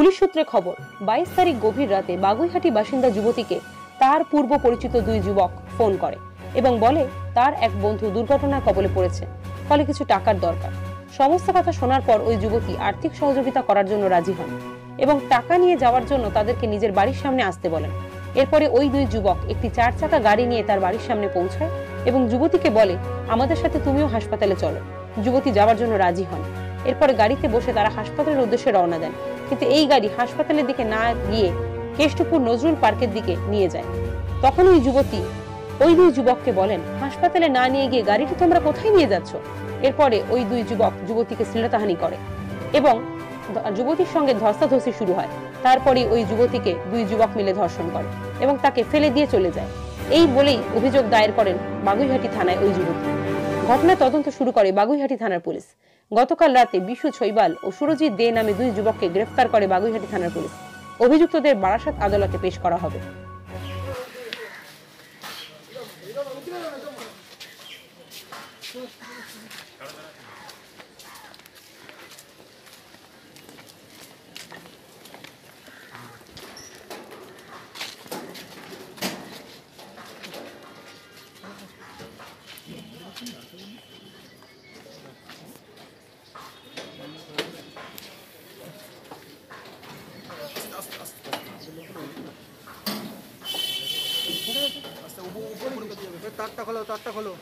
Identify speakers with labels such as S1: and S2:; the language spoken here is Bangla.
S1: পুলিশ সূত্রে খবর, 22 তারিখ গভীর রাতে বাগুইহাটি বাসিন্দা যুবতীকে তার পূর্ব পরিচিত দুই যুবক ফোন করে এবং বলে তার এক বন্ধু দুর্ঘটনার কবলে পড়েছে, ফলে কিছু টাকার দরকার। সমস্ত কথা শোনার পর ওই যুবতী আর্থিক সহযোগিতা করার জন্য রাজি হন এবং টাকা নিয়ে যাওয়ার জন্য তাদেরকে নিজের বাড়ির সামনে আসতে বলেন। এরপরে ওই দুই যুবক একটি 4 চাকা গাড়ি নিয়ে তার বাড়ির সামনে পৌঁছায় এবং যুবতীকে বলে, আমাদের সাথে তুমিও হাসপাতালে চলো। যুবতী যাওয়ার জন্য রাজি হন। এরপরে গাড়িতে বসে তারা হাসপাতালের উদ্দেশ্যে রওনা দেন, কিন্তু এই গাড়ি হাসপাতালের দিকে না গিয়ে কেষ্টপুর নজরুল পার্কের দিকে নিয়ে যায়। তখন ওই যুবতী ওই দুই যুবককে বলেন, হাসপাতালে না নিয়ে গিয়ে গাড়িটি তোমরা কোথায় নিয়ে যাচ্ছ? এরপরে ওই দুই যুবক যুবতীকে শ্লীলতাহানি করে এবং যুবতীর সঙ্গে ধস্তাধস্তি শুরু হয়। তারপরে ওই যুবতীকে দুই যুবক মিলে ধর্ষণ করে এবং তাকে ফেলে দিয়ে চলে যায়। এই বলেই অভিযোগ দায়ের করেন বাগুইহাটি থানায় ওই যুবতী। ঘটনা তদন্ত শুরু করে বাগুইহাটি থানার পুলিশ। গতকাল রাতে বিশু ছৈবাল ও সুরজিৎ দে নামে দুই যুবককে গ্রেফতার করে বাগুইহাটি থানার পুলিশ। অভিযুক্তদের বারাসাত আদালতে পেশ করা হবে।
S2: তারটা খোলো